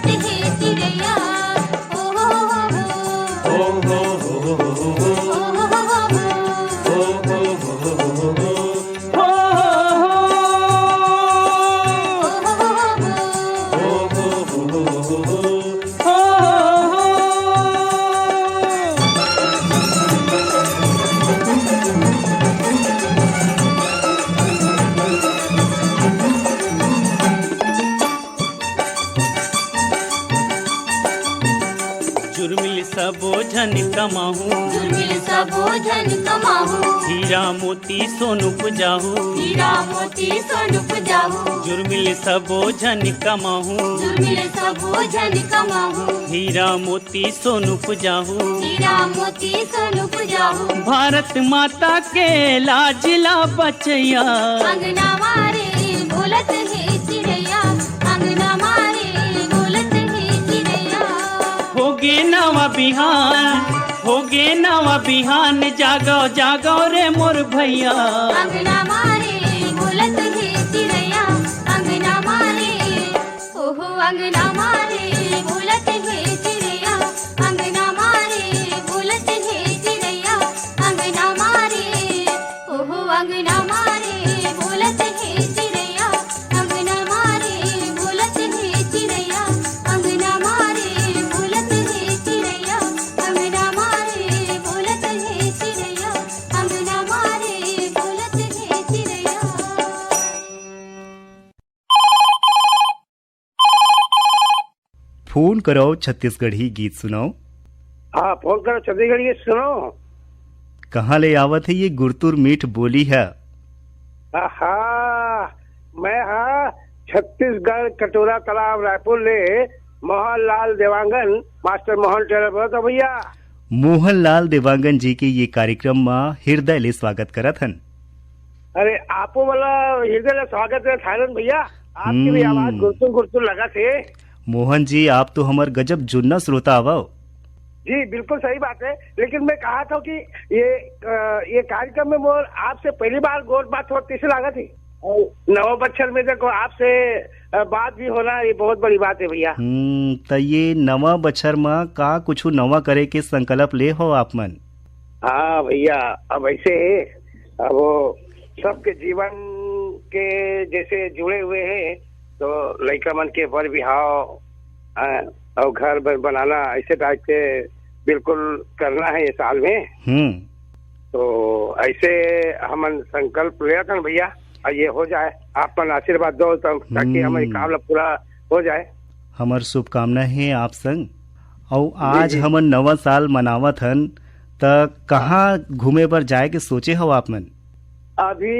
बोलत है चिड़ैया ओ हो हो हो ओ हो हो हो ओ हो हो हो जुर्मिल सबो झन कमाहू जुर्मिल सबो झन कमाहू हीरा मोती सोनु पुजाहू हीरा मोती सोनु पुजाहू जुर्मिल सबो झन कमाहू जुर्मिल सबो झन कमाहू हीरा मोती सोनु पुजाहू हीरा मोती सोनु पुजाहू भारत माता के लाजिला बचैया अंगना मारे बोलत है चिड़ैया अंगना मारे बोलत है चिड़ैया होगे नवा बिहान होगे नवा बिहान जागो जागो रे मोर भैया अंगना मारे बोलत है चिड़ैया अंगना मारे ओहो अंगना मारे बोलत है चिड़ैया अंगना मारे बोलत है चिड़ैया अंगना मारे ओहो अंगना मारे बोलत है चिड़ैया अंगना मारे बोलत है चिड़ैया अंगना मारे बोलत है चिड़ैया अंगना मारे बोलत है चिड़ैया अंगना मारे बोलत है चिड़ैया। फोन करो छत्तीसगढ़ी गीत सुनाओ। हाँ फोन करो छत्तीसगढ़ ये सुनो। कहाँ ले आवत है ये गुरतुर मीठ बोली है? हाँ मैं हाँ छत्तीसगढ़ कटोरा तालाब रायपुर ले मोहनलाल देवांगन मास्टर मोहन टेलर बोलत हूं भैया। मोहनलाल देवांगन जी के ये कार्यक्रम में हृदय ले स्वागत करत हन। अरे आपो वाला हृदय ले स्वागत है थाईलैंड भैया। आपकी भी आवाज गुरतुर गुरतुर लगा थे। मोहन जी आप तो हमार गजब जुन्ना श्रोता आवो। जी बिल्कुल सही बात है, लेकिन मैं कहा था कि ये कार्यक्रम में वो आपसे पहली बार गोट बात होती से लगा थी और नवा बच्चर में देखो आपसे बात भी होना ये बहुत बड़ी बात है भैया। तो ये नवा बछर में का कुछ नवा करे के संकल्प ले हो आप मन? हाँ भैया अब ऐसे अब वो सबके जीवन के जैसे जुड़े हुए हैं तो लड़का मन के बर बिहाव और घर बनाना ऐसे टाइप के बिल्कुल करना है ये साल में। तो ऐसे हमन संकल्प लिया था भैया और ये हो जाए। आप मन आशीर्वाद दो ताकि हमारी काम पूरा हो जाए। हमार शुभकामना है आप संग। और आज हमन नवा साल मनावत हन त कहाँ घूमे पर जाए के सोचे हो आप मन? अभी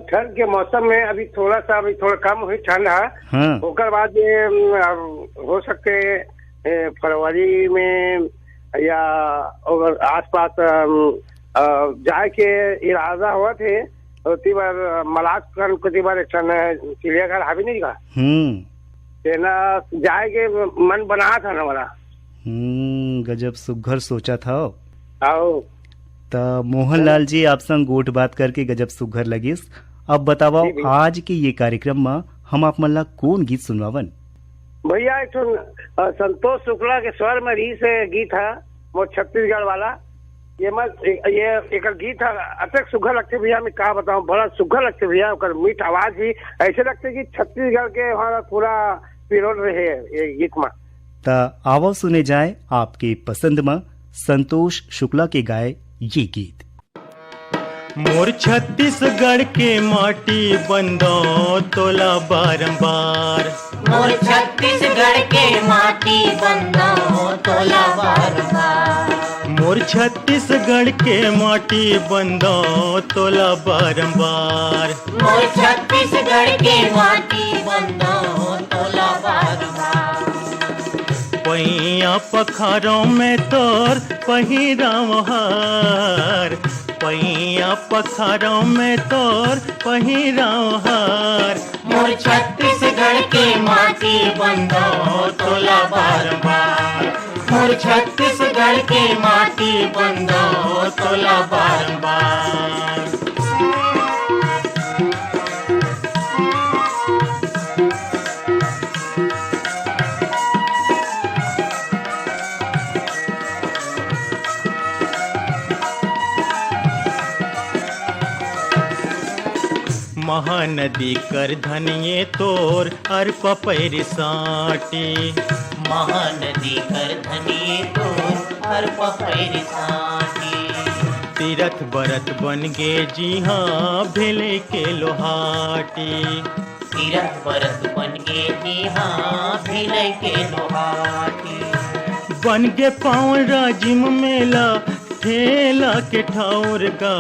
ठंड के मौसम में अभी थोड़ा कम हुई ठंड है। हाँ। ओकर बाद ये हो सकते फरवरी में या अगर आसपास जाए के इरादा हुआ थे तो तीबार मलाजखंड को तीबार एक चिड़ियाघर हावी नहीं का तेना जाए के मन बना था ना वाला। गजब सुघर सोचा था। आओ तो मोहनलाल जी आप संग गोट बात करके गजब सुघर लगिस। अब बताओ आज के ये कार्यक्रम में हम आप मन ला कौन गीत सुनवावन? भैया एक संतोष शुक्ला के स्वर में री से गीत है वो छत्तीसगढ़ वाला। ये एक गीत है अतक सुघर लगते भैया। मैं कहा बताऊं बड़ा सुघर लगते भैया। मीठ आवाज भी ऐसे लगते कि छत्तीसगढ़ के वहाँ पूरा पिरोल रहे ये गीत में। तो आवो सुने जाए आपके पसंद में संतोष शुक्ला के गाए ये गीत। मोर छत्तीसगढ़ के माटी बंदो तोला बारंबार। मोर छत्तीसगढ़ के माटी बंदो तोला बारंबार। मोर छत्तीसगढ़ के माटी बंदो तोला बारंबार। मोर छत्तीसगढ़ के माटी बंदो तोला बारंबार। पैया पखारों में तोर पहिराव हार। पैया पखारों में तोर पहिराव हार। मोर छत्तीसगढ़ के माटी बंदो तोला बारंबार। मोर छत्तीसगढ़ के माटी बंदो तोला बारंबार। महानदी कर धनिये तोर अर्प पैर साटी। महानदी कर धनिये तोर अर्प पैर साटी। तीरथ बरत बन गे जी हाँ भेले के लोहाटी। तीरथ बरत बन गे जी हाँ भिलय के लोहाटी। बन गे पाँव राजिम मेला ठेला के ठाउर का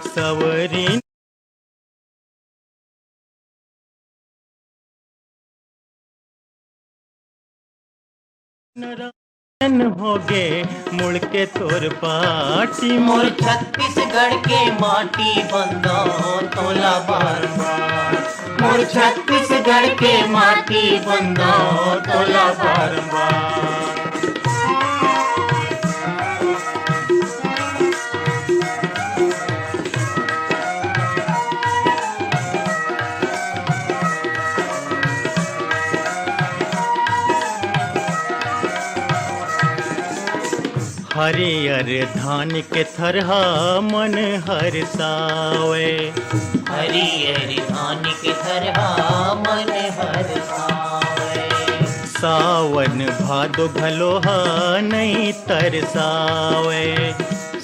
सवरी। नारायण हो गे मुड़ के तोर पाटी। मोर छत्तीसगढ़ के माटी बंदो तोला बार बार। मोर छत्तीसगढ़ के माटी बंदो तोला बार बार। हरियर धान के थरहा मन हरसावे। हरियर धान के थरहा मन हरसावे। सावन भादो घलोहा नहीं तरसावे।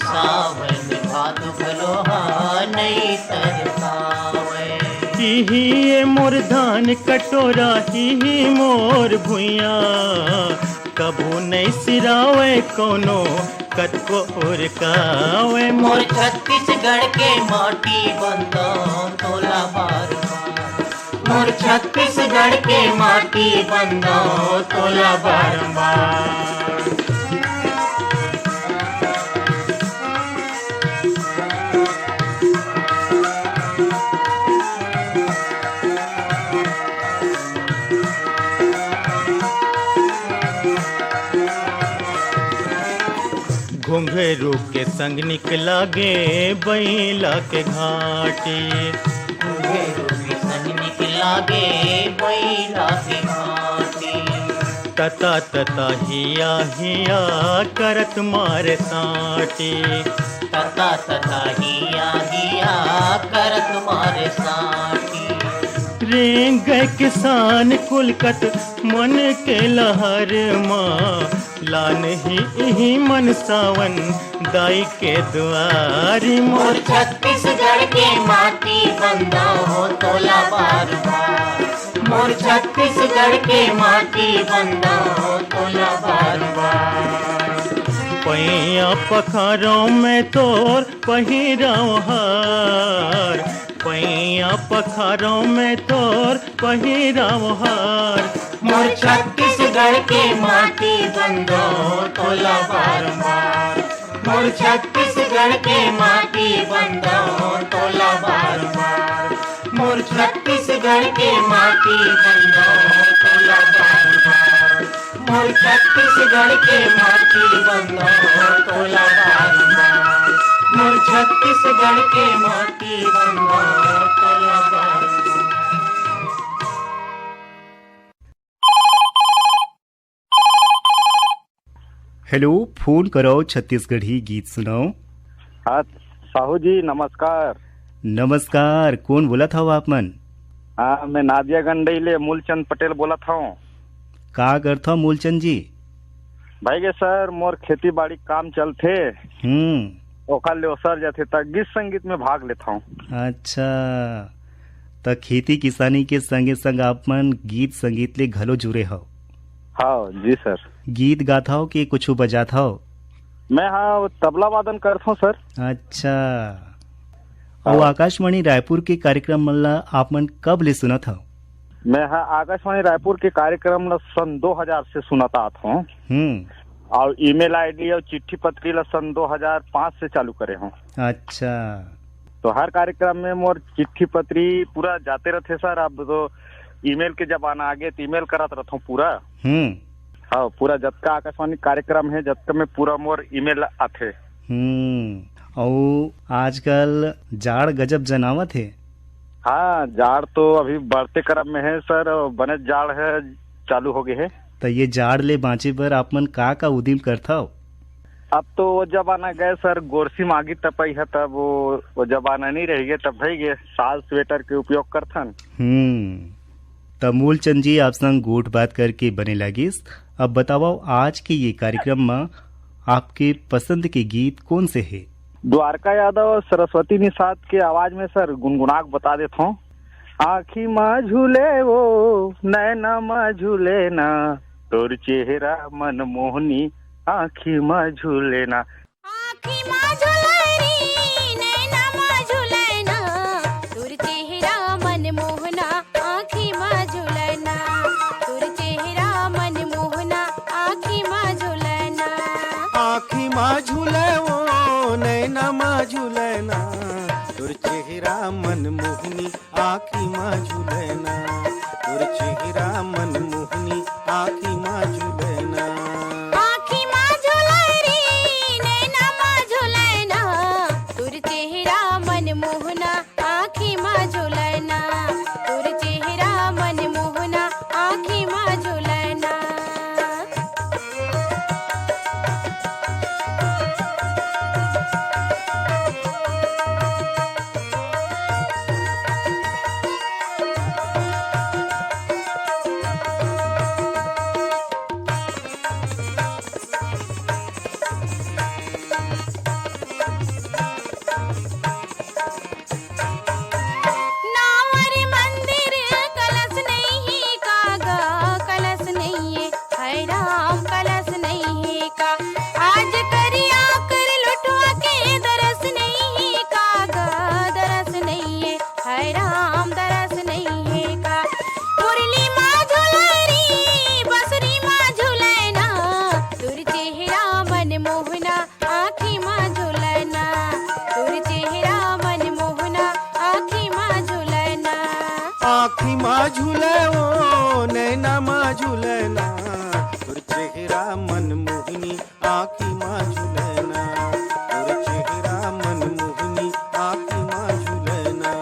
सावन भादो घलोहा नहीं तरसावे। ही मोर धान कटोरा ही मोर भुइया। कभू नहीं सिरावे कोनो कतको उरकावे। मोर छत्तीसगढ़ के माटी बंदो तोला बार बार। मोर छत्तीसगढ़ के माटी बंदो तोला बार बार। घुंघरू के संग निकला गे बैला के घाटी। घुंघरू के संग निकला गे बैला के घाटी। तता तता हिया हिया करत मारे साटी। तता तता हिया हिया करत मारे साटी। रेंग गए किसान कुलकत मन के लहर माँ। लान ही मन सावन दाई के दुआरी। मोर छत्तीसगढ़ के माटी बंदो तोला बार बार। मोर छत्तीसगढ़ के माटी बंदो तोला बार बार। पैया पखारों में तोर पहिराव हार। पैया पखारों में तोर पहिराव हार। मोर छत्तीसगढ़ के माटी बंदो तोला बार बार। मोर छत्तीसगढ़ के माटी बंदो तोला बार बार। मोर छत्तीसगढ़ के माटी बंदो तोला बार बार। मोर छत्तीसगढ़ के माटी बंदो तोला बार बार। मोर छत्तीसगढ़ के माटी बंदो तोला बार बार। हेलो, फोन करो छत्तीसगढ़ी गीत सुनाओ। हाँ साहू जी नमस्कार। नमस्कार, कौन बोला था आप मन? हाँ मैं नादिया गंडईले मूलचंद पटेल बोला था। का करता मूलचंद जी? भाई गे सर मोर खेती बाड़ी काम चलथे। ओखर ले ओसर जाथे त गीत संगीत में भाग लेता हूँ। अच्छा, त खेती किसानी के संगे संग आप मन गीत संगीत ले घलो जुड़े हो? हाँ जी सर। गीत गाता हो कि कुछ बजाता हो? मैं हाँ तबला वादन करता हूँ सर। अच्छा, और आकाशवाणी रायपुर के कार्यक्रम मल्ला आप मन कब ले सुना था? मैं हाँ आकाशवाणी रायपुर के कार्यक्रम ला सन 2000 से सुनाता आता हूँ। और ईमेल आईडी और चिट्ठी पत्री ला सन 2005 से चालू करे हूँ। अच्छा, तो हर कार्यक्रम में मोर चिट्ठी पत्री पूरा जाते रहते सर। अब तो ईमेल के जमाना आ गए तो ईमेल करत रहता हूँ पूरा। हाँ पूरा जतका आकाशवाणी कार्यक्रम है जतका में पूरा मोर ईमेल आथे। और आजकल जाड़ गजब जनावत है। हाँ जाड़ तो अभी बढ़ते क्रम में है सर। बने जाड़ है चालू हो गए है। तो ये जाड़ ले बाँचे पर आप मन का उदिम करता हो? अब तो वो जमाना गए सर, गोरसी मागी तपई है, तब वो जमाना नहीं रह गए, तब भाई गए साल स्वेटर के उपयोग करथन। तब मूलचंद जी आप संग गोट बात करके बने लागिस। अब बताओ आज के ये कार्यक्रम में आपके पसंद के गीत कौन से है? द्वारका यादव और सरस्वती निषाद के आवाज में सर गुनगुनाक बता देता हूँ। आँखी माँ झूले वो नैना माँ झूले ना, तोर चेहरा मन मोहनी आँखी माँ झूले ना। आँखी माँ झुलरी नैना माँ झुलना, तुर चेहरा मन मोहना आँखी माँ झुलना, तुर चेहरा मन मोहना आँखी माँ झुलना। आँखी माँ झूले वो नैना माँ झूलना, तोर चेहरा मन मोहनी आँखी माँ झूलना, तोर चेहरा मन मोहनी आँखी माँ झूलना। आँखी माँ झुलरी नैना माँ झुलना, तुर चेहरा मन मोहना आँखी माँ झुलना, तुर चेहरा मन मोहना आँखी माँ झुलना। नावर मंदिर कलश नहीं कागा, कलश नहीं है राम कलश नहीं का। आज करिया कर लुटवा के दरस नहीं कागा, दरस नहीं है राम दरस नहीं का। मुरली माँ झुलरी बसरी माँ झुलना, तुर चेहरा मन मोहना आँखी माँ झुलना, तुर चेहरा मन मोहना आँखी माँ झुलना। आँखी माँ झूले वो नैना माँ झूलना, तोर चेहरा मन मोहिनी आँखी माँ झूलना, तोर चेहरा मन मोहिनी आँखी माँ झूलना।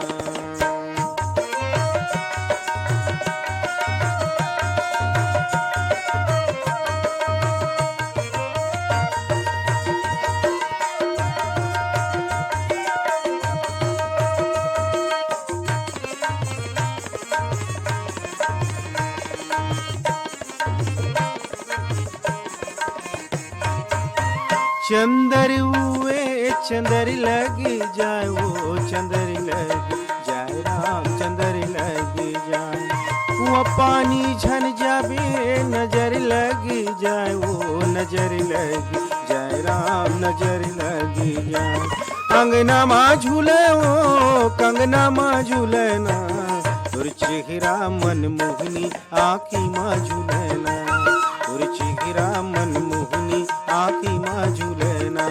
चंदर हुए चंदर लग जाए वो चंदर लग जाए राम चंदर लग जाए। वो पानी झन जाबे नजर लग जाए वो नजर लग जाए राम नजर लग जाए। अंगना माँ झूले वो कंगना माँ झूलना, तोर चेहरा मन मोहनी आँखी माँ झूलना, तोर चेहरा मन मोहनी आँखी माँ झूलना।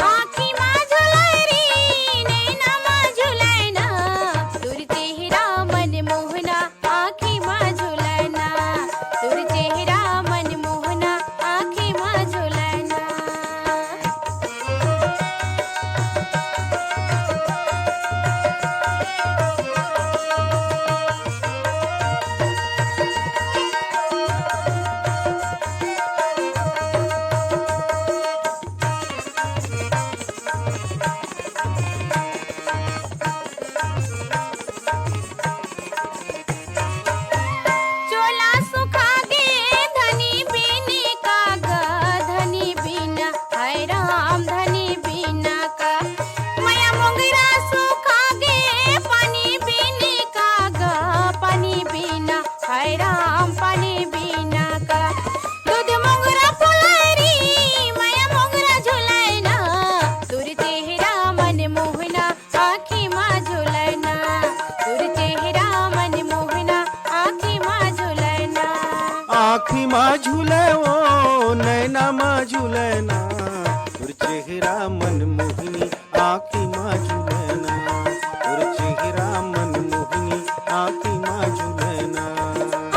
आँखी माँ झुलरी नैना माँ झुलना, तुर चेहरा मन मोहना आँखी माँ झुलना, तुर चेहरा मन मोहना आँखी माँ झुलना। चोला सुखा गे धनी बीने का गा, धनी बीना है राम धनी बीना का। माया मोगरा सुखा गे पानी बीने का गा, पानी बीना है राम पानी बीना का। दूध मोगरा फुलरी माया मोगरा झुलना, तुर चेहरा मन मोहना आँखी माँ झुलना, तुर चेहरा मन मोहना आँखी माँ झुलना। आँखी माँ झूले वो नैना माँ झूलना, तोर चेहरा मन मोहिनी आँखी माँ झूलना, तोर चेहरा मन मोहिनी आँखी माँ झूलना।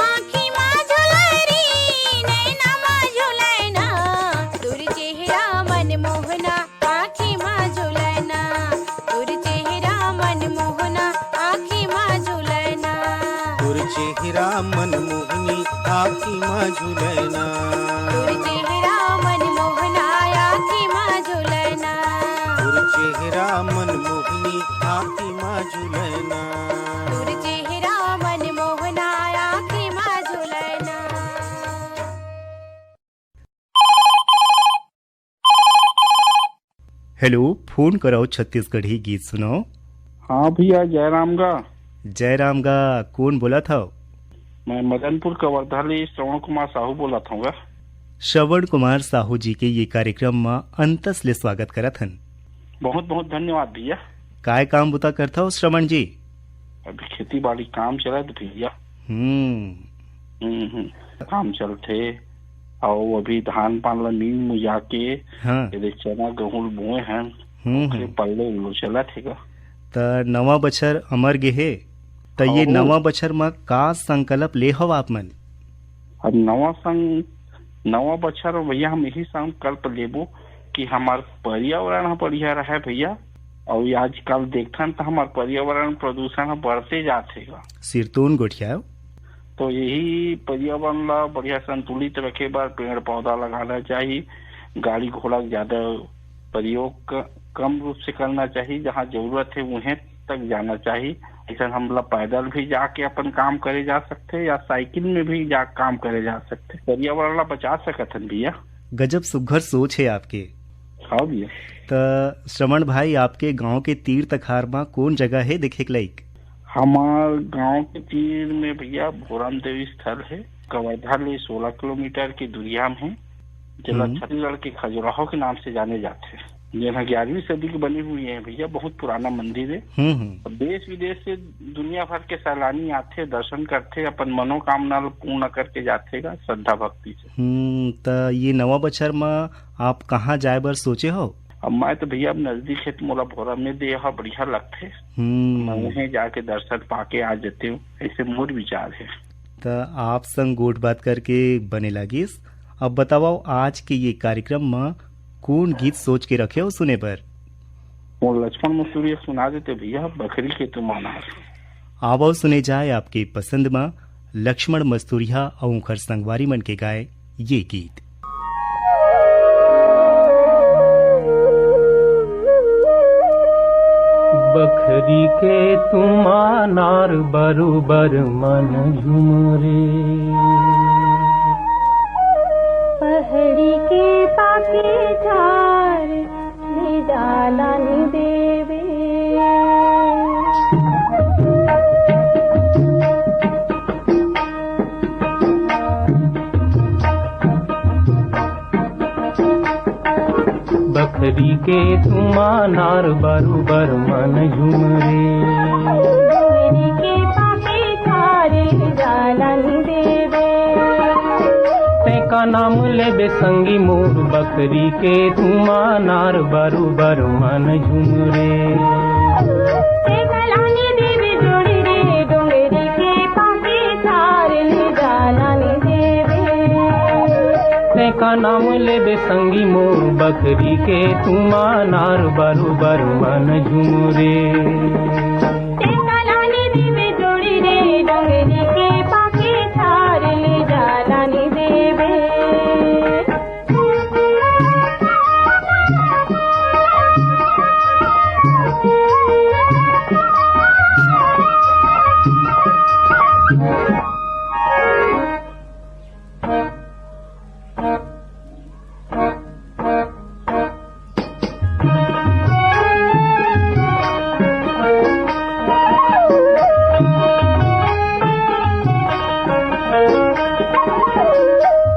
आँखी माँ झुलरी नैना माँ झुलना, तुर चेहरा मन मोहना आँखी माँ झुलना, तुर चेहरा मन मोहना आँखी माँ झुलना। तोर चेहरा मन मोहिनी आँखी माँ झूलना। तुर चेहरा मन मोहना आँखी चेहरा मन मोहनी आँखी माँ झुलैना। तोर चेहरा मन मोहना आँखी माँ झुलैना। हेलो, फोन कराओ छत्तीसगढ़ी गीत सुनाओ। हाँ भैया, जयराम गा। जयराम गा, कौन बोला था? मैं मदनपुर कवर्धा ले श्रवण कुमार साहू बोला था। श्रवण कुमार साहू जी के ये कार्यक्रम में अंतस ले स्वागत करत हन। बहुत बहुत धन्यवाद भैया। काय काम बुता करता हो श्रवण जी? अभी खेती बाड़ी काम चला तो भैया। काम चलते और अभी धान पान ला नींद मुझा के हाँ। चना गेहूं बोए हैं। पल्ले उल्लू चला ठेगा। त नवा बछर अमर गे हे, त ये नवा बछर में का संकल्प ले हो आप मन? अब नवा बछर भैया हम यही संकल्प लेबो कि हमार पर्यावरण बढ़िया रहे भैया। और आजकल देखथन तो हमार पर्यावरण प्रदूषण बढ़ते जाते। सिरतोन गोठिया तो यही पर्यावरण ला बढ़िया संतुलित रखे बार पेड़ पौधा लगाना चाहिए। गाड़ी घोड़ा ज्यादा प्रयोग कम रूप से करना चाहिए। जहाँ जरूरत है वहीं तक जाना चाहिए। ऐसा हम लोग पैदल भी जाके अपन काम करे जा सकते या साइकिल में भी जा काम करे जा सकते। पर्यावरण ला बचा सकते हैं भैया। गजब सुघर सोच है आपके। हाँ भैया। तो श्रवण भाई, आपके गांव के तीर्थ अखार में कौन जगह है देखे के लायक? हमारे गांव के तीर में भैया भोरम देवी स्थल है। कवर्धा ले 16 किलोमीटर की दूरिया में है। जिला छत्तीसगढ़ के खजुराहो के नाम से जाने जाते हैं। यहाँ 11वीं सदी की बनी हुई है भैया। बहुत पुराना मंदिर है। देश विदेश से दुनिया भर के सैलानी आते, दर्शन करते, अपन मनोकामना पूर्ण करके जाते श्रद्धा भक्ति से। तो ये नवा बछर में आप कहाँ जाए बर सोचे हो? अब मैं तो भैया अब नजदीक है तो मोला भोरा में दे बढ़िया लगते। मैं वहीं जाके दर्शन पाके आ जाते हूँ। ऐसे मोर विचार है। तो आप संग गोट बात करके बने लगिस। अब बताओ, आज के ये कार्यक्रम में कौन गीत सोच के रखे हो सुने पर? वो लक्ष्मण मसूरी सुना देते भैया, बकरी के तुम अनार। आवो सुने जाए आपके पसंद में लक्ष्मण मस्तूरिया और उखर संगवारी मन के गाए ये गीत। बखरी के तुम अनार बरोबर मन झुमरे। पहड़ी के पाके झार ले जाला नि देवे। बखरी के तुम अनार बरोबर मन झुमरे। पहड़ी के पाके झार ले जाला नि देवे। का नाम लेबे संगी मोर बकरी के तुम अनार बरोबर मन झुमरे। गलानी देवी जोड़ी रे डोंगरी के पाके झार ले जाला नि देवे। का नाम लेबे संगी मोर बकरी के तुम अनार बरोबर मन झुमरे। गलानी देवी जोड़ी रे डोंगरी के पाके झार ले जाला नि देवे।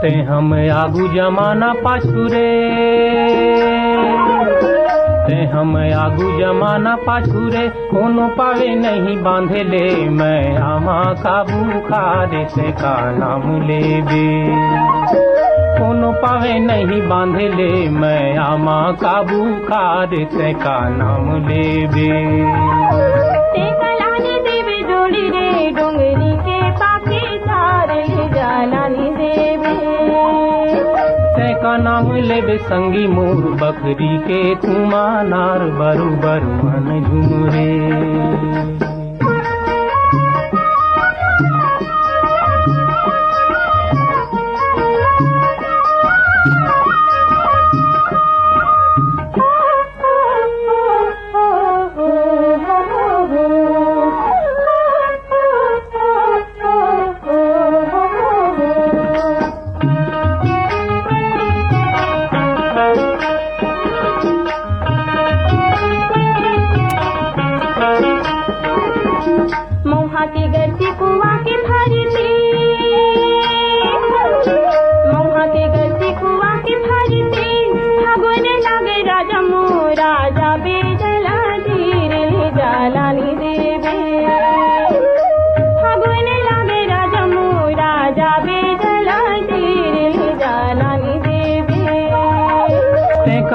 ते हम आगू जमाना पाछू रे। ते हम आगू जमाना पाछू रे। कोनो पावे नहीं बांधे ले मैं आमा काबू खारे से का नाम लेबे। कोनो पावे नहीं बांधे ले मैं आमा काबू खारे से का नाम लेबे। गलानी देवी जोड़ी रे डोंगरी के पाके झार ले जाला नि देवे। का नाम लेबे संगी मोर बकरी के तुम अनार बरोबर मन झुमरे।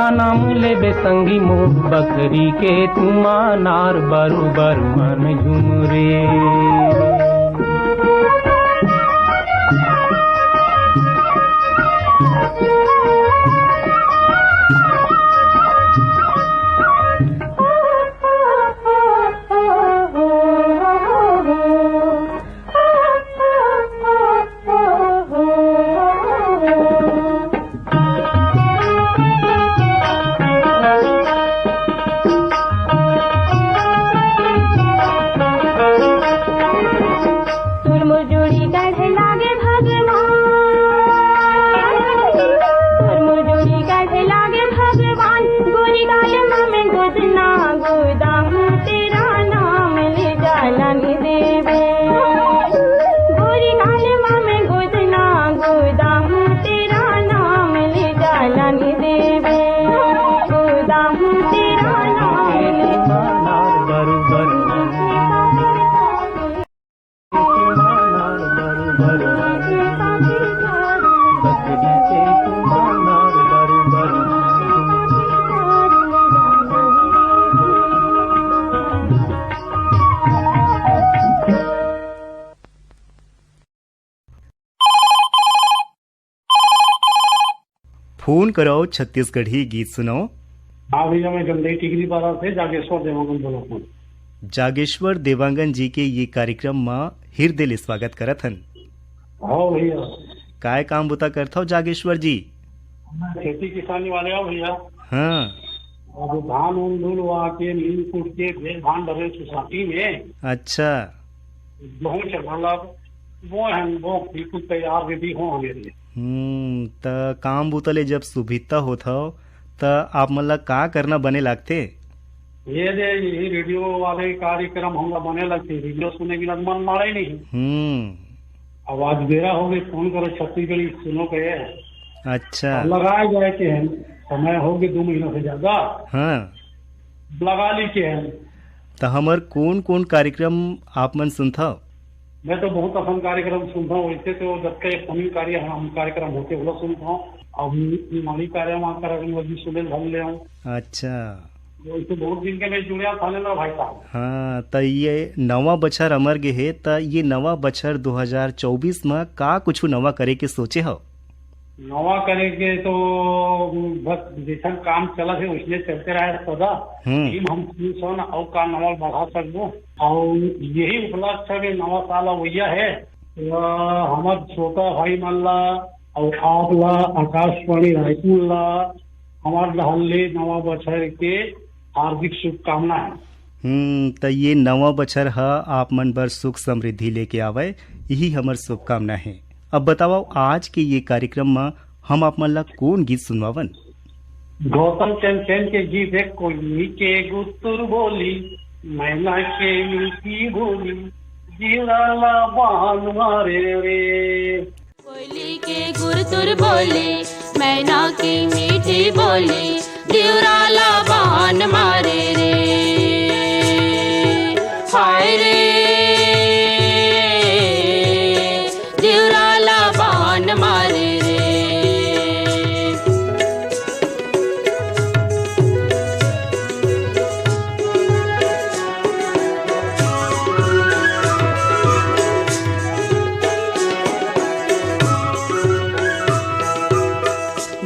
का नाम लेबे संगी मुँह बकरी के तुमा नार बरोबर मन झुमरे। फोन कराओ छत्तीसगढ़ी गीत सुनाओ। हाँ भैया, मैं गंदई टिकरी पारा से जागेश्वर देवांगन बोला हूँ। जागेश्वर देवांगन जी के ये कार्यक्रम में हृदय स्वागत करत हन। हाँ भैया, काय काम बुता करता हो जागेश्वर जी? खेती किसानी वाले हो भैया। हाँ, अब धान उन धुल के नील कूट के भेज धान भरे सोसाइटी में। अच्छा, गेहूँ चढ़ा वो है, वो बिल्कुल तैयार रेडी हो हमें। त काम बुतले जब सुविधा होता हो त आप मन ला का करना बने लागते? ये रेडियो वाले कार्यक्रम हम बने लगते, रेडियो सुने बिना मन मारा ही नहीं। अब आज बेरा हो गई, फोन करो छत्तीसगढ़ी सुनो के। अच्छा, लगाए जाए के हैं, समय हो गए 2 महीनों से ज्यादा। हाँ, लगा ली के हैं। तो हमार कौन कौन कार्यक्रम आप मन सुनता? मैं तो बहुत अपन कार्यक्रम सुनता हूँ। वैसे तो जब के फनी कार्यक्रम होते वो सुनता हूँ। अब माली कार्यक्रम भी सुने भर ले हूँ। अच्छा, वैसे बहुत दिन के मैं जुड़िया था ना भाई साहब। हाँ, तो ये नवा बछर अमर गे है, तो ये नवा बछर 2024 में का कुछ नवा करे के सोचे हो? नवा करेंगे तो बस जैसा काम चला है उसने चलते रहे सदा। हम सोना और का नवा बढ़ा सकबो। और यही उपलक्ष्य में नवा साल वैया है। हमार छोटा भाई मल्ला और आप ला आकाशवाणी रायपुर ला हमार दहले नवा बछर के हार्दिक शुभकामना है। तो ये नवा बछर है आप मन बर सुख समृद्धि लेके आवे, यही हमार शुभकामना है। अब बताओ आज के ये कार्यक्रम में हम आप मन ला कौन गीत सुनवावन? गौतम चंद सेन के गीत है। कोयली के गुत्तुर बोली, मैना के मिलती बोली, जिलाला बान मारे रे। कोयली के गुरतुर बोली, मैना की मीठी बोली, दिवराला बान मारे रे। हाय रे दिवराला बान मारे रे।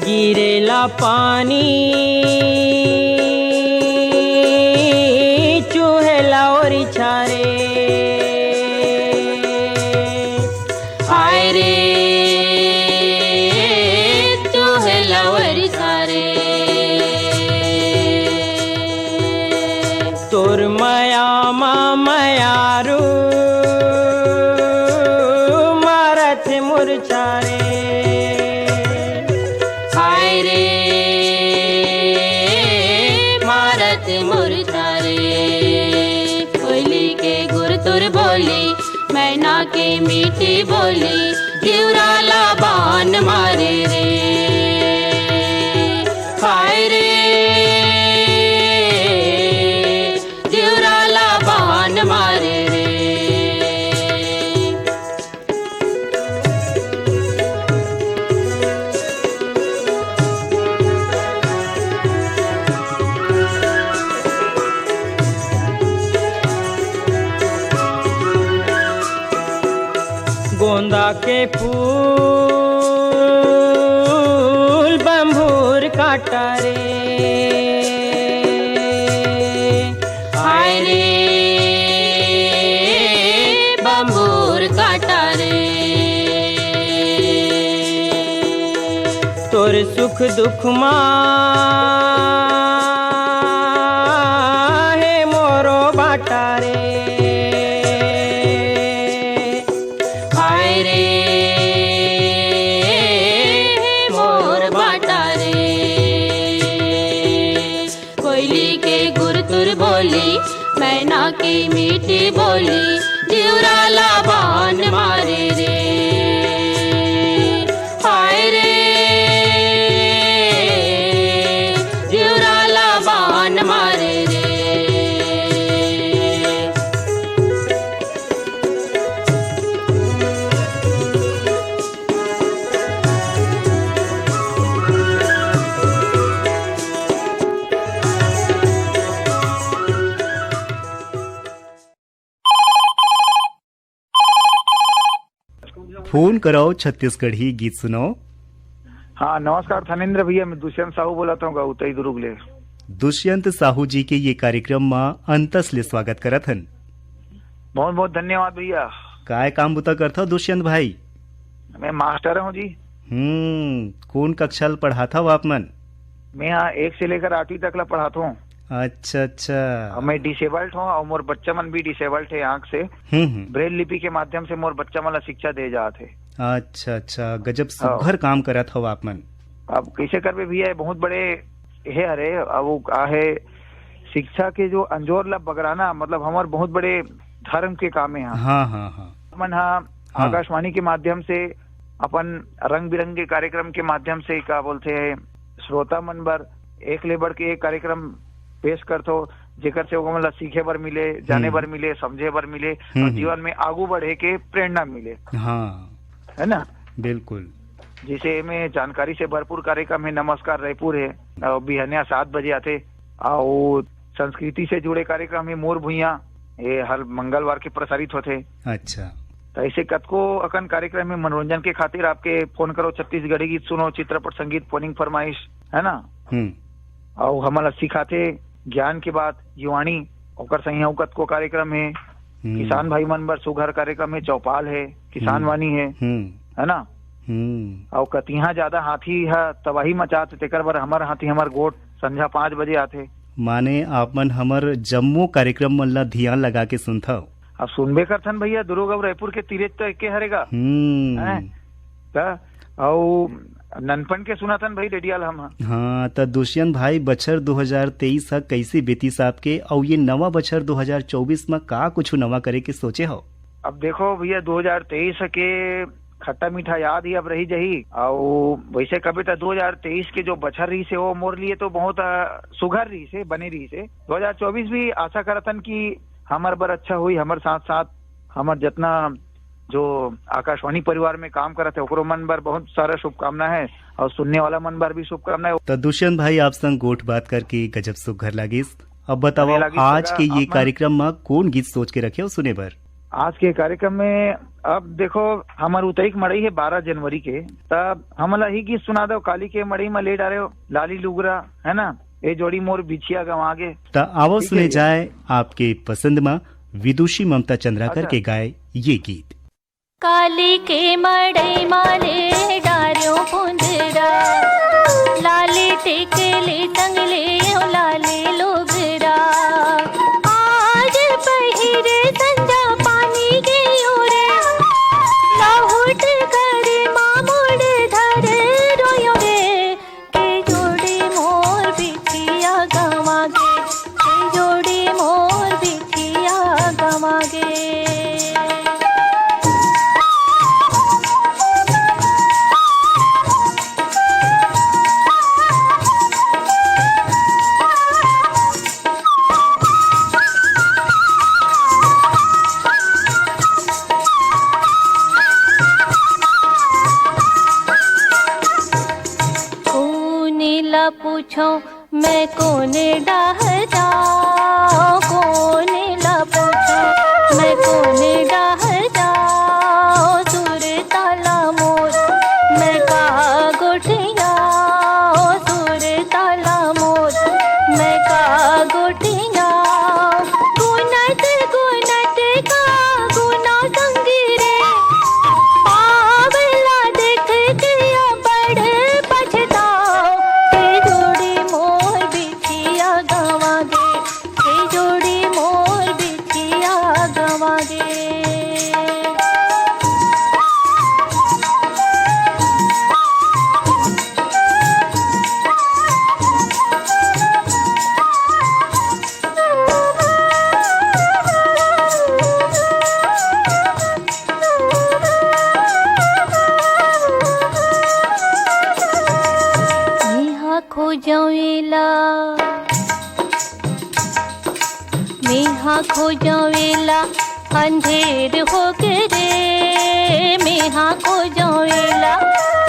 गिरेला पानी चूहेला और छारे, हाय रे चूहेला और छारे। तोर माया मा मायारू मारत मुरछारे। बोली मैना के मीठी बोली, दिवराला बान मारे रे। हाय रे दिवराला बान मारे रे। के फूल बंभूर काटा रे। हाय रे बंभूर काटा रे। तोर सुख दुख माहे मोरो बाटा रे। हाय रे मोर बाटा रे। कोयली के गुरतुर बोली मैना की मीठी बोली जिउरा लाबान मारे रे। हाय रे जिउरा लाबान मारे रे। फोन कराओ छत्तीसगढ़ी गीत सुनाओ। हाँ नमस्कार थानेन्द्र भैया, मैं दुष्यंत साहू बोलता हूँ उतई दुर्गले। दुष्यंत साहू जी के ये कार्यक्रम में अंतसले स्वागत करत हन। बहुत बहुत धन्यवाद भैया। काय काम बुता करता दुष्यंत भाई? मैं मास्टर हूँ जी। कौन कक्षा पढ़ाता हो आप मन? मैं यहाँ 1 से लेकर 8वीं तक ला पढ़ाता हूँ। अच्छा अच्छा। मैं डिसेबल्ड हूँ और मोर बच्चा मन भी डिसेबल्ड है आँख से। ब्रेल लिपि के माध्यम से मोर बच्चा मन शिक्षा दे जाते। अच्छा अच्छा, गजब सुघर काम करत हो आप मन। अब कैसे करबे भैया, बहुत बड़े है। अरे अब वो है शिक्षा के जो अंजोर ला बगराना, मतलब हमारे बहुत बड़े धर्म के काम है। हाँ हाँ हाँ। अपन आकाशवाणी के माध्यम से अपन रंग बिरंगे कार्यक्रम के माध्यम से क्या बोलते हैं श्रोता मन बर एक ले बढ़ के एक कार्यक्रम पेश करतो, जेकर से वो मतलब सीखे बर मिले, जाने बर मिले, समझे बर मिले और जीवन में आगू बढ़े के प्रेरणा मिले। हाँ है ना, बिल्कुल। जिसे में जानकारी से भरपूर कार्यक्रम है। नमस्कार रायपुर है और बिहनिया 7 बजे आते। और संस्कृति से जुड़े कार्यक्रम है मोर भुइया, ये हर मंगलवार के प्रसारित होते। अच्छा, तो ऐसे कतको अकन कार्यक्रम में मनोरंजन के खातिर आपके फोन करो, छत्तीसगढ़ी गीत सुनो, चित्रपट संगीत, फोनिंग फरमाइश, है ना। और हमारा सिखाते ज्ञान की बात युवाणी और सही कतको कार्यक्रम है। किसान भाई मन बर सुघर कार्यक्रम है, चौपाल है, किसान वाणी है ना। और कतिहा ज्यादा हाथी है तबाही मचाते, तेकर बर हमार हाथी हमार गोट संध्या 5 बजे आते। माने आप मन हमर जम्मो कार्यक्रम मन ला ध्यान लगा के सुनता। अब सुनबे करथन भैया, दुर्ग और रायपुर के तीरे तो एक हरेगा। और ननपन के सुनाथन भाई रेडियल हम। हाँ, तो दुष्यंत भाई बछर 2023 कैसे बीती साहब के, और ये नवा बछर 2024 में का कुछ नवा करे के सोचे हो? अब देखो भैया 2023 के खट्टा मीठा याद ही अब रही जही। और वैसे कभी तो 2023 के जो बछर रही से वो मोर लिए तो बहुत सुघर रही से, बनी रही से। 2024 भी आशा करतन की हमार बर अच्छा हुई। हमारे साथ साथ हमार जितना जो आकाशवाणी परिवार में काम करते है ओकरो मन बर बहुत सारा शुभकामना है और सुनने वाला मन बर भी शुभकामना है। तो दुष्यंत भाई आप संग गोठ बात करके गजब सुघर लागिस। अब बताओ आज के ये कार्यक्रम में कौन गीत सोच के रखे हो सुने बर? आज के कार्यक्रम में अब देखो हमार उतईक मड़ई है 12 जनवरी के, तब हमला ही गीत सुना दो। काली के मड़ई में ले डाले हो लाली लुगरा, है ना, ये जोड़ी मोर बिछिया गवागे। तो आवो सुने जाए आपके पसंद में विदुषी ममता चंद्राकर के गाए ये गीत। काली के मड़ई माले डारियों पुंजरा, लाली टिकले टंगले लाले लोगरा। आज पहिरे संजा पानी के ओरे, लाहुट कर मामुड़ धर रोयो रे। के जोड़ी मोर बिछिया गवागे, के जोड़ी मोर बिछिया गवागे। पूछो मैं कोने डाह जाऊं, कोने ला पूछो मैं कोने डाह जाऊं। सुरता जावेला मेहा खो जावेला अंधेर हो गे रे मेहा खो जावेला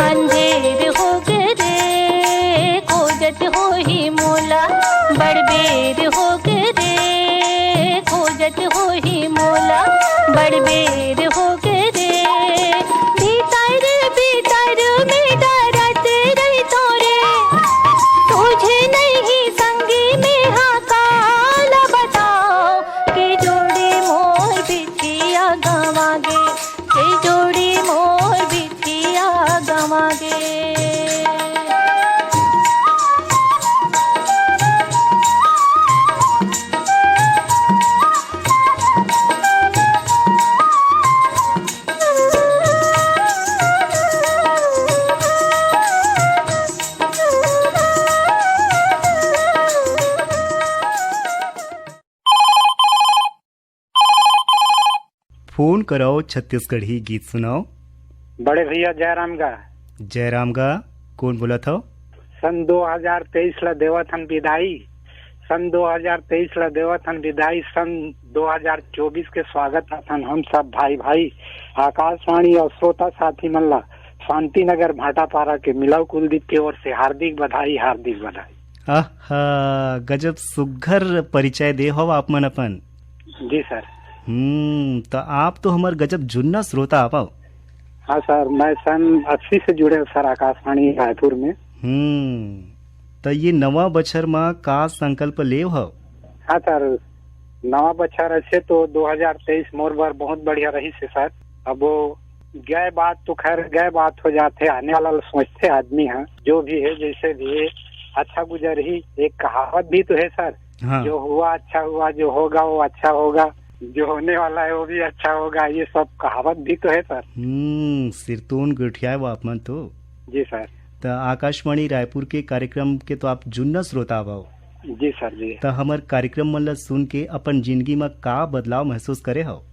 अंधेर हो गे रे खोजत हो ही मोला बड़बेर हो गे रे खोजत हो ही मोला बड़बेर हो गे रे भीतर भीतर में डरत रही तोरे तुझे नहीं संगी में हाकाल बताओ के जोड़ी मोर बिछिया गवागे के जोड़ी मोर बिछिया गवागे। फोन कराओ छत्तीसगढ़ी गीत सुनाओ। बड़े भैया जयराम गा। जयराम गा कौन बोला था? सन 2023 ला देवथन विदाई, सन 2023 ला देवथन विदाई, सन 2024 के स्वागत अथन हम सब भाई भाई आकाशवाणी और श्रोता साथी मन ला शांति नगर भाटापारा के मिलाव कुलदीप की ओर से हार्दिक बधाई हार्दिक बधाई। आहा गजब सुघर परिचय दे हो आप मन अपन। जी सर। तो आप तो हमार गजब जुन्ना श्रोता आप। हाँ सर मैं सन 80 से जुड़े सर आकाशवाणी रायपुर में। तो ये नवा बछर में का संकल्प ले हो? हाँ सर नवा बछर ऐसे तो 2023 मोर बार बहुत बढ़िया रही से सर। अब वो गए बात तो खैर गए बात हो जाते, आने वाला सोचते आदमी है जो भी है जैसे भी है अच्छा गुजर ही। एक कहावत भी तो है सर। हाँ। जो हुआ अच्छा हुआ, जो होगा वो अच्छा होगा, जो होने वाला है वो भी अच्छा होगा, ये सब कहावत भी तो है सर। सिरतोन गुठिया वो आप मन तो। जी सर। तो आकाशवाणी रायपुर के कार्यक्रम के तो आप जुन्ना श्रोता आओ। जी सर जी। तो हमार कार्यक्रम मन सुन के अपन जिंदगी में का बदलाव महसूस करे हो?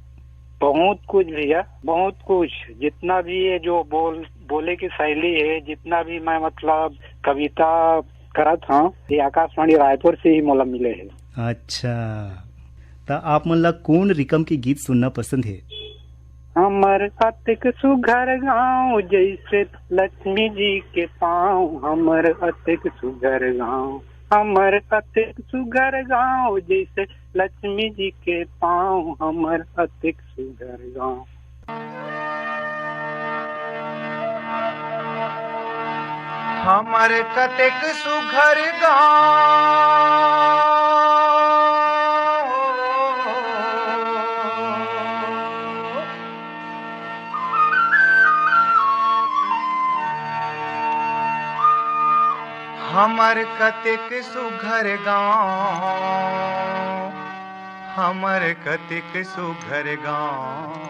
बहुत कुछ भैया बहुत कुछ। जितना भी ये जो बोले की शैली है, जितना भी मैं मतलब कविता करत हूँ ये आकाशवाणी रायपुर से ही मोला मिले है। अच्छा तो आप मन ला कौन रिकम के गीत सुनना पसंद है? हमर अतिक सुघर गाँव जैसे लक्ष्मी जी के पाँव, हमर अतिक सुघर गाँव, हमर अतिक सुघर गाँव जैसे लक्ष्मी जी के पाँव, हमर अतिक सुघर गाँव। हमर कतिक सुघर गाँव, हमर कतिक सुघर गाँव, हमर कतिक सुघर गाँव।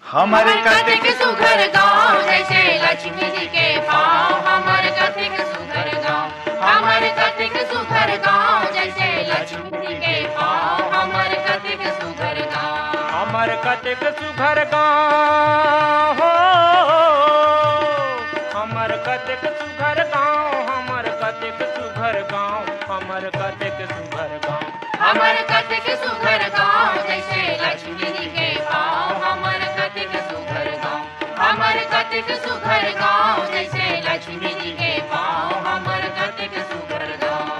हमर कतिक सुघर गाँव जैसे लक्ष्मी जी के पाँव, हमर कतिक सुघर गाँव, हमर कतिक सुघर गाँव जैसे लक्ष्मी जी के पाँव, हमर कतिक सुघर गाँव, हमर कतिक सुघर गाँव हो, हमर कतिक सुघर गाँव, हमर कतिक सुघर गाँव, हमर कतिक सुघर गाँव, हमर कतिक सुघर गाँव जैसे लक्ष्मी जी के पाँव, हमर कतिक सुघर गाँव, हमर कतिक सुघर गाँव जैसे लक्ष्मी जी के पाँव, हमर कतिक सुघर गाँव।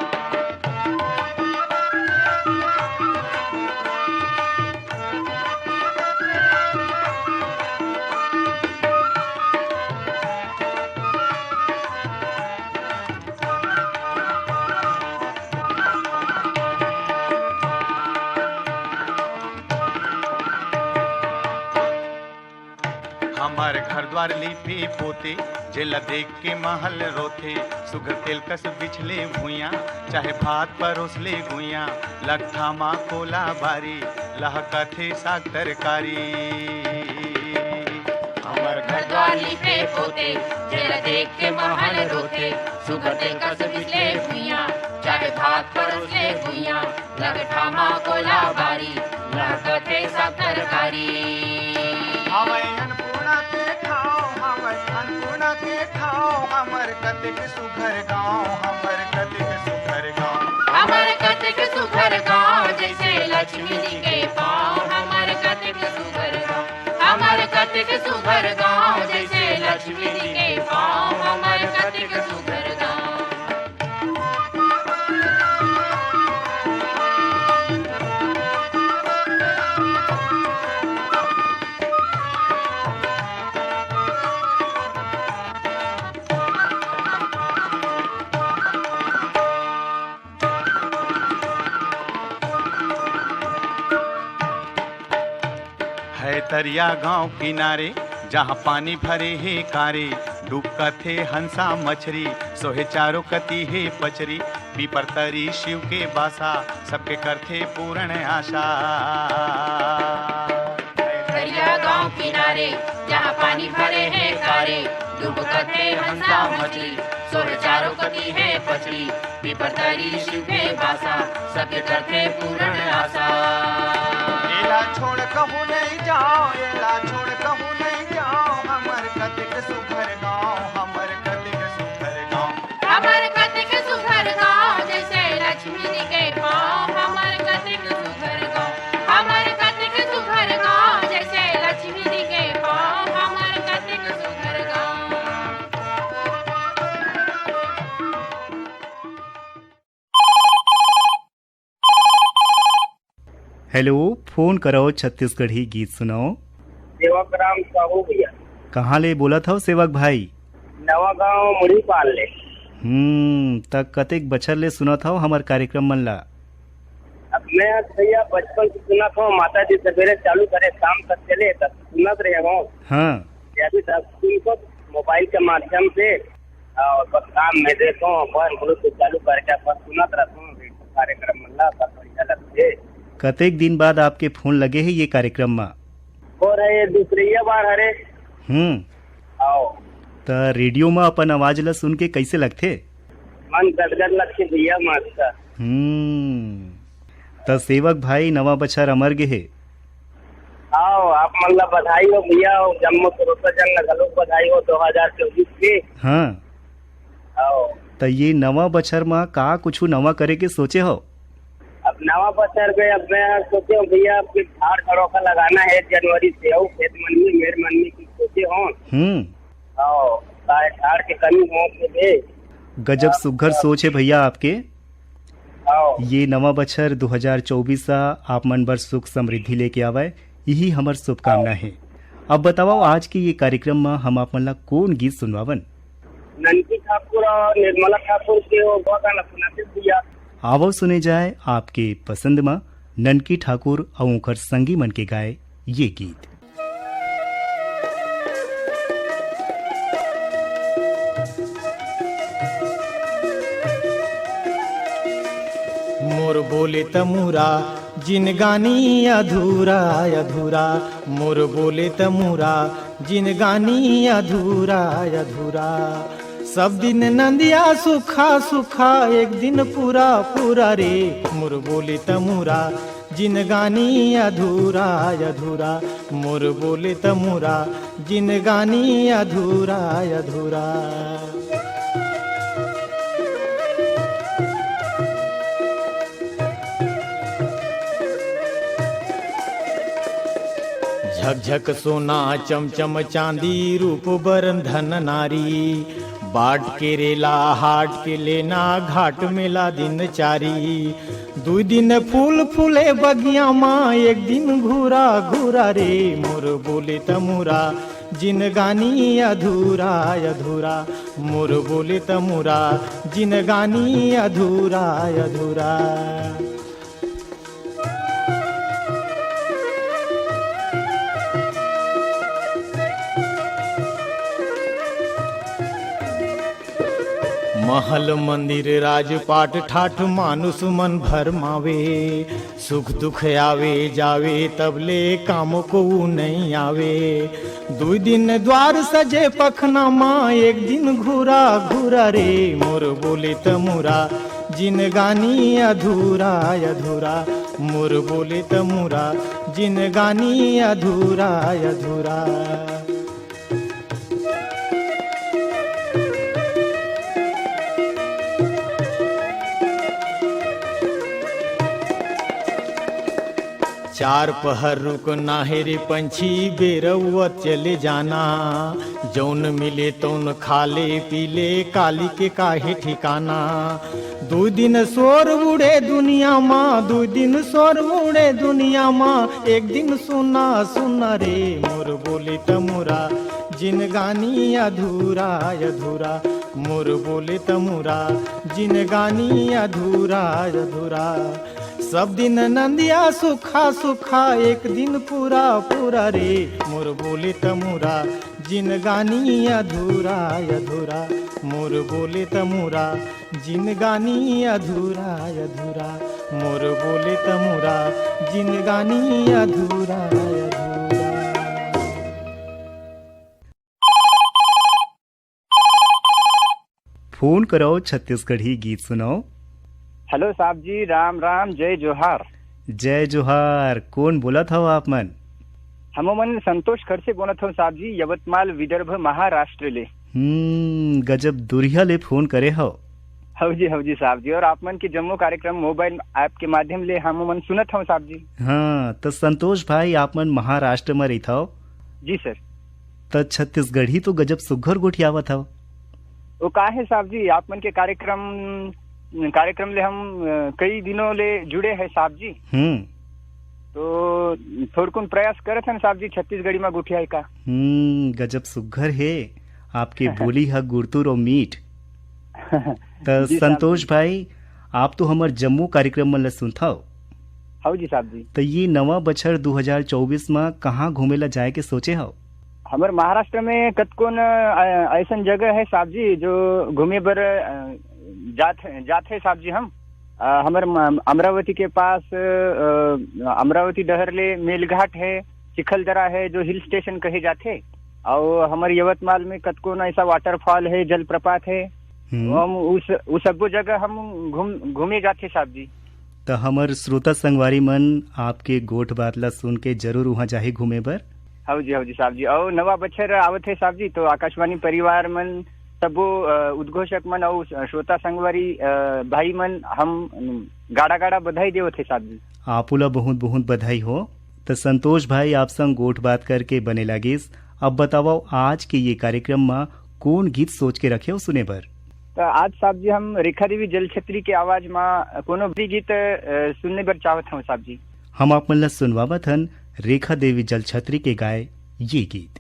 हमार घर द्वार लिपि पोते, जेला देख के महल रोथे, सुघर तेल कस बिछले भुइया, चाहे भात परोसले गुइया, लट्ठा माँ कोला बारी, लहकथे साग तरकारी। हमार घर द्वार लिपि पोते, जेला देख के महल रोथे, सुघर तेल कस बिछले भुइया, चाहे भात परोसले गुइया, लट्ठा माँ कोला बारी, लहकथे साग तरकारी। कतिक सुघर गाँव हमर कतिक सुघर गाँव हमर कतिक सुघर गाँव जैसे लक्ष्मी जी के पाँव हमर कतिक सुघर गाँव हमर कतिक सुघर गाँव जैसे लक्ष्मी जी के पाँव हमर कतिक सुघर गाँव। है तरिया गांव किनारे जहाँ पानी भरे है कारे डूबका थे हंसा मछरी सोहे चारों कती है पचरी पीपर तरी शिव के बासा सबके करथे पूर्ण आशा। तरिया गांव किनारे जहाँ पानी भरे है कारे डूबका थे हंसा मछली सोहे चारों कती है पचरी पीपर तरी शिव के बासा सबके करथे पूर्ण आशा। एला छोड़ कहूँ नहीं जाओ एला छोड़ कहूँ नहीं जाओ हमर कतिक सुघर गाँव हमर कतिक सुघर गाँव हमर कतिक सुघर गाँव जैसे लक्ष्मी जी के पाँव हमर कतिक सुघर गाँव हमर कतिक सुघर गाँव जैसे लक्ष्मी जी के पाँव हमर कतिक सुघर गाँव। हेलो, फोन करो छत्तीसगढ़ी गीत सुनाओ। सेवक राम साहू भैया। कहाँ ले बोला था सेवक भाई? नवा गाँव मुड़ी पाल ले। तक कतेक बछर ले सुना था हमार कार्यक्रम मन ला? अब मैं भैया बचपन से सुना था, माता जी सवेरे चालू करे शाम तक चले तब सुनत रहे हो। हाँ, अभी तक सुनको मोबाइल के माध्यम से और बस काम में देखो बस ब्लूटूथ चालू करके बस सुनत रहूँ कार्यक्रम मन ला सब बढ़िया लगते। कतेक दिन बाद आपके फोन लगे है ये कार्यक्रम में? हो रहे दूसरी बार हरे। आओ त रेडियो में अपन आवाज ला सुन के कैसे लगते? मन गदगद लगते भैया मस्त। त सेवक भाई नवा बछर अमर गे है। आओ आप मन ला बधाई हो भैया, जम्मू सुरक्षा जंग गलो बधाई हो 2024 के। हाँ, आओ त ये नवा बछर में का कुछ नवा करे के सोचे हो? अब नवा बछर में अब मैं सोचे हूँ भैया आपके झाड़ खड़ोखा लगाना है जनवरी से और खेत मन में मेरे मन में की सोचे हो। आओ झाड़ के कमी हो दे। गजब सुघर सोच है भैया आपके। आओ ये नवा बछर 2024 आप मन बर सुख समृद्धि लेके आवे, यही हमार शुभकामना है। अब बताओ आज के ये कार्यक्रम में हम आप मन ला कौन गीत सुनवावन? ननकी ठाकुर और निर्मला ठाकुर के वो गाना सुनाते भैया। आवो सुने जाए आपके पसंद में ननकी ठाकुर और उनकर संगी मन के गाए ये गीत। मोर बोले तमुरा जिन गानी अधूरा अधूरा मोर बोले तमुरा जिन गानी अधूरा अधूरा सब दिन नंदिया सुखा सुखा एक दिन पूरा पूरा रे मोर बोले तमुरा जिन गानी अधूरा अधूरा मोर बोले तमुरा जिन गानी अधूरा अधूरा। झकझक सोना चमचम चांदी रूप बरन धन नारी बाट के रेला हाट के लेना घाट मेला दिन चारी दू दिन फूल फूले बगिया माँ एक दिन घूरा घूरा रे मोर बोले तमुरा जिन गानी अधूरा अधूरा मोर बोले तमुरा जिन गानी अधूरा अधूरा। महल मंदिर राजपाट ठाठ मानुष मन भर मावे सुख दुख आवे जावे तबले काम को नहीं आवे दू दिन द्वार सजे पखना माँ एक दिन घूरा घूरा रे मोर बोले तमुरा जिन गानी अधूरा अधूरा मोर बोले तमुरा जिन गानी अधूरा अधूरा। चार पहर रुक नाहे रे पंछी बेरउत चले जाना, जौन मिले तौन खाले पीले काली के काहे ठिकाना। 2 दिन शोर उड़े दुनिया माँ, 2 दिन शोर उड़े दुनिया माँ, एक दिन सुना सुना रे मोर बोले तमुरा जिनगानी अधूरा अधूरा, मोर बोले तमुरा जिनगानी अधूरा अधूरा। सब दिन नंदिया सुखा सुखा, एक दिन पूरा पूरा रे मोर बोले तमुरा जिनगानी अधूरा अधूरा, मोर बोले तमुरा जिनगानी अधूरा अधूरा, मोर बोले तमुरा जिनगानी अधूरा अधूरा। फोन करो छत्तीसगढ़ी गीत सुनाओ। हेलो साहब जी, राम राम, जय जोहार। जय जोहार। कौन बोला था आप मन? हम मन संतोष खर से बोला था साहब जी, यवतमाल विदर्भ महाराष्ट्र ले। गजब दुरिया ले फोन करे हो। हव जी साहब जी, और आप मन के जम्मू कार्यक्रम मोबाइल ऐप के माध्यम ले हम मन सुनत हूँ साहब जी। हाँ तो संतोष भाई, आप मन महाराष्ट्र में रही था? जी सर। तो छत्तीसगढ़ी तो गजब सुघर गोठियावा था। वो का है साहब जी, आप मन के कार्यक्रम ले हम कई दिनों ले जुड़े हैं साहब जी। तो थोड़कुन प्रयास करत हैं साहब जी छत्तीसगढ़ी में गुठिया का। गजब सुघर है आपके बोली है, गुरतुर और मीठ। तो संतोष भाई, आप तो हमार जम्मू कार्यक्रम में सुनता हो। हाँ जी साहब जी। तो ये नवा बछर 2024 में कहाँ घूमेला जाए के सोचे हो? हमारे महाराष्ट्र में कतकोन ऐसा जगह है साहब जी जो घूमे बर जाते साहब जी। हम हमारे अमरावती के पास अमरावती डहरले मेलघाट है, चिखलदरा है जो हिल स्टेशन कहे जाते, और हमारे यवतमाल में कतकोन ऐसा वाटरफॉल है, जलप्रपात है। हम उस सब जगह हम घूमे जाते साहब जी। तो हमारे श्रोता संगवारी मन आपके गोठ बातला सुन के जरूर वहाँ जाए घूमे बर। हाँ जी साहब जी। और नवा बछर आवत है साहब जी, तो आकाशवाणी परिवार मन सबो उद्घोषक मन और श्रोता संगवारी भाई मन हम गाड़ा गाड़ा बधाई देवत है साहब जी। आपुला बहुत बहुत बधाई हो। तो संतोष भाई, आप संग गोठ बात करके बने लागिस। अब बताओ आज के ये कार्यक्रम में कौन गीत सोच के रखे हो सुने बर? तो आज साहब जी हम रेखा देवी जलछत्री के आवाज में कोनो भी गीत सुनने बर चाहत हूँ साहब जी। हम आप मन ला सुनवावत हन रेखा देवी जलछत्री के गाए ये गीत।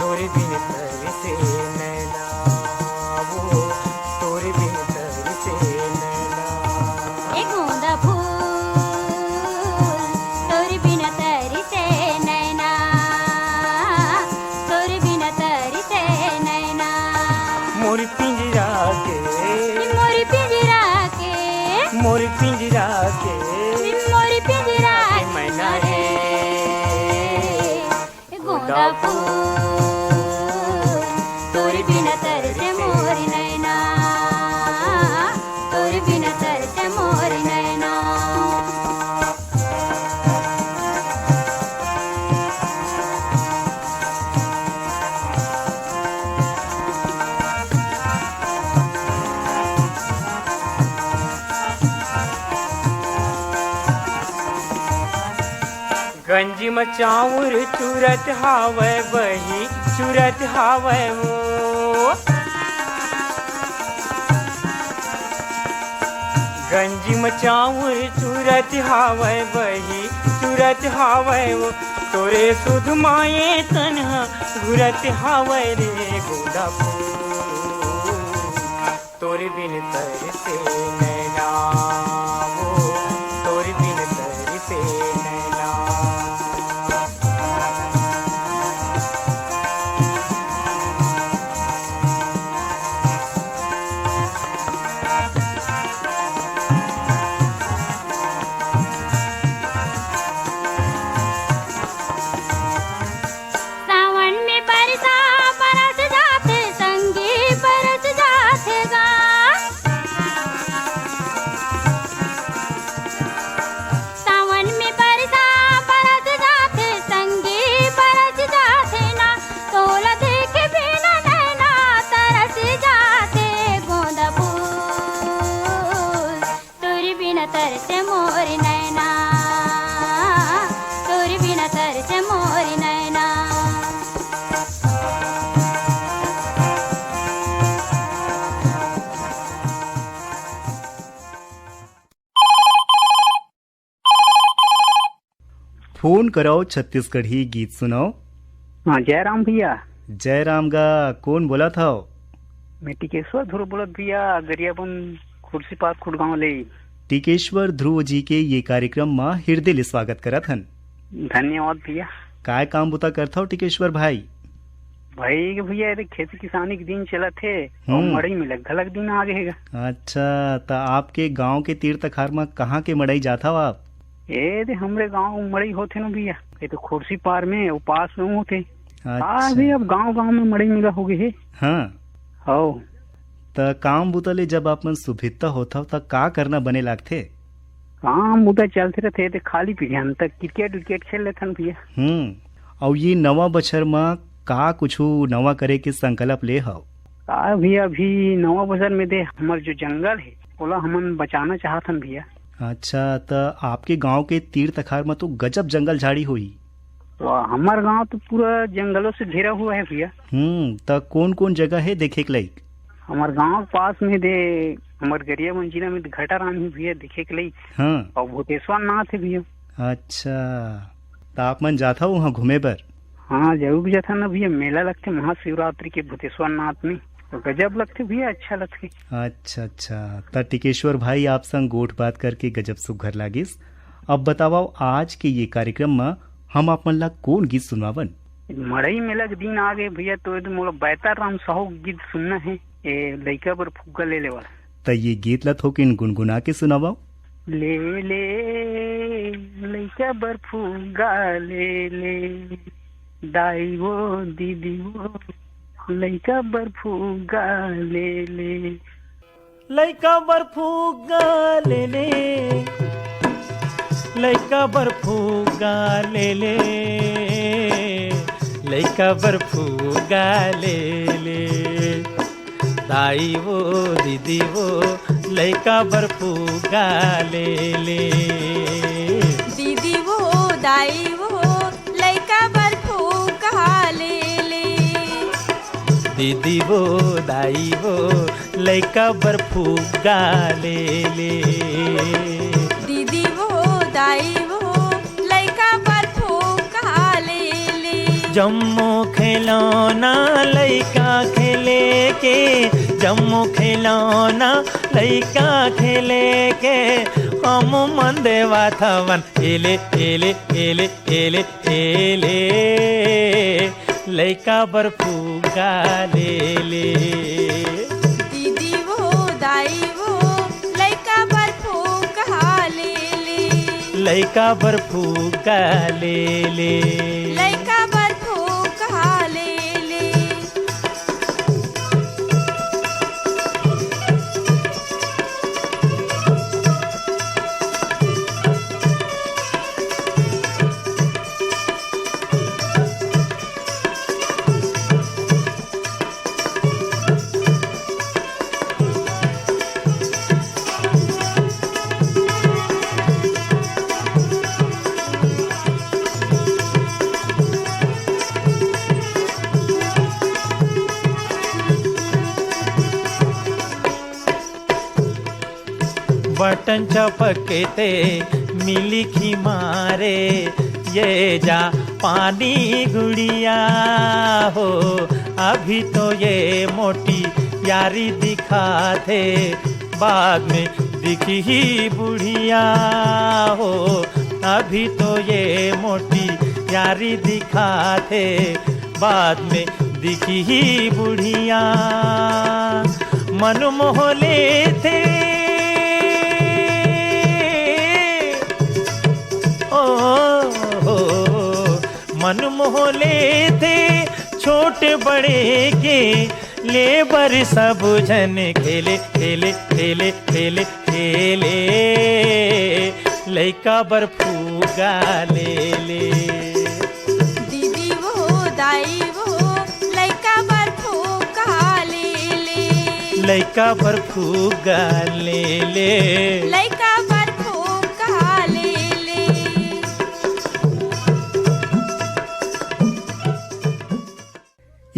तोरे बिन तरसे नैना, वो तोरे बिन तरसे नैना। ए गोंदा फूल तोरे बिन तरसे नैना, तोरे बिन तरसे नैना। मोर पिंजरा के, मोर पिंजरा के, मोर पिंजरा के, मोर पिंजरा के मैना है। गोंदा फूल तोरे बिना तरसे मोर नैना, तोरे बिना तरसे मोर नैना। गंजी में चाउर चूरत हावे बही, चूरत हावे वो। गंजी में चाउर चूरत हावे बही, चूरत हावे वो। तोरे सुध माए तन्हा घुरत हावे रे गोंदा फूल तोरे बिन तरसे नैना, वो तोरे बिन तरसे नैना। सावन में बरसा बरस जाते संगी बरस जाते गा। बिना तरसे मोर नैना, तोर बिना तरसे मोर नैना। फोन कराओ छत्तीसगढ़ी गीत सुनाओ। हाँ जयराम भैया। जयराम गा कौन बोला था? मैं टिकेश्वर ध्रुव बोलत भैया, गरियाबन खुर्सीपात खुड़गांव ले। टिकेश्वर ध्रुव जी के ये कार्यक्रम में हृदय ले स्वागत करत हन। धन्यवाद भैया। काय काम बुता करता हो टिकेश्वर भाई? भाई भैया ये खेती किसानी के दिन चला थे और मड़ई में लग दिन आ गएगा। अच्छा, तो आपके गांव के तीर तखार में कहाँ के मड़ई जाता हो आप? ये हमरे गांव मड़ई होते ना भैया, ये तो खुर्सी पार में और पास में होते। अच्छा। भी अब गांव गांव में मड़ई मिला हो गए। हाँ हो तो काम बुतले जब आप मन सुभिता होता हो तो का करना बने लागते? काम बुता चलते रहते तो खाली पीढ़ियान तक क्रिकेट विकेट खेल लेते भैया। और ये नवा बछर में का कुछ नवा करे के संकल्प ले हो? भैया अभी नवा बछर में दे हमार जो जंगल है ओला हमन बचाना चाहतन भैया। अच्छा, तो आपके गांव के तीर तखार में तो गजब जंगल झाड़ी हुई। हमार गांव तो पूरा जंगलों से घिरा हुआ है भैया। तो कौन कौन जगह है देखे के लायक? हमार गांव पास में दे हमार गरिया मंजिला में घटा रानी भैया देखे के लायक। हाँ। और भूतेश्वर नाथ है भैया। अच्छा, तो आप मन जाता हो वहाँ घूमे पर? हाँ जरूर जाता ना भैया, मेला लगते महाशिवरात्रि के भूतेश्वर नाथ में, तो गजब लगते भैया, अच्छा लगते। अच्छा अच्छा, तो टिकेश्वर भाई आप संग गोठ बात करके गजब सुघर लागिस। अब बताओ आज के ये कार्यक्रम में हम आप मन ला कौन गीत सुनवावन? मड़ई मेला के दिन आ गए भैया, तो मोला बैतार राम साहू गीत सुनना है, ये लइका पर फुग्गा ले लेवा। तो ये गीत ला थोकिन गुनगुना के सुनावाओ। ले ले लइका बर फुग्गा ले ले, दाई वो दीदी वो लइका बर फुग्गा ले ले, लइका बर फुग्गा ले ले, लइका बर फुग्गा ले ले, लइका बर फुग्गा ले ले, दाई वो दीदी वो लइका बर फुग्गा ले ले, दीदी वो दाई वो लइका बर फुग्गा ले ले, दीदी वो दाई वो लइका बर फुग्गा ले ले, दीदी वो दाई वो लइका बर फुग्गा ले ले। जम्मो खिलौना लइका खेले के, जम्मो खिलौना लइका खेले के, हम मन देवा थवन एले एले एले एले एले, लइका बर फुग्गा ले ले, दीदी वो दाई वो लइका बर फुग्गा ले ले, लइका बर फुग्गा ले ले, लइका बर फुग्गा ले ले। बटन चपकते मिली खी मारे, ये जा पानी गुड़िया हो, अभी तो ये मोटी यारी दिखाते, बाद में दिखी ही बुढ़िया हो, अभी तो ये मोटी यारी दिखाते, बाद में दिखी ही बुढ़िया, मन मोह लेते मन मोह लेते, छोटे बड़े के लेबर सब जन खेले खेले खेले खेले खेले, लइका बर फुग्गा ले ले, दीदी वो दाई वो लइका बर फुग्गा ले ले, लइका बर फुग्गा ले ले, लइका बर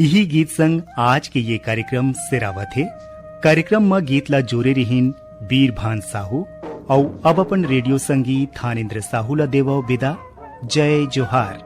यही गीत संग आज के ये कार्यक्रम सिरावत है। कार्यक्रम में गीत ला जोरे रहीन बीरभान साहू और अब अपन रेडियो संगीत थानेन्द्र साहू ला देवा विदा। जय जोहार।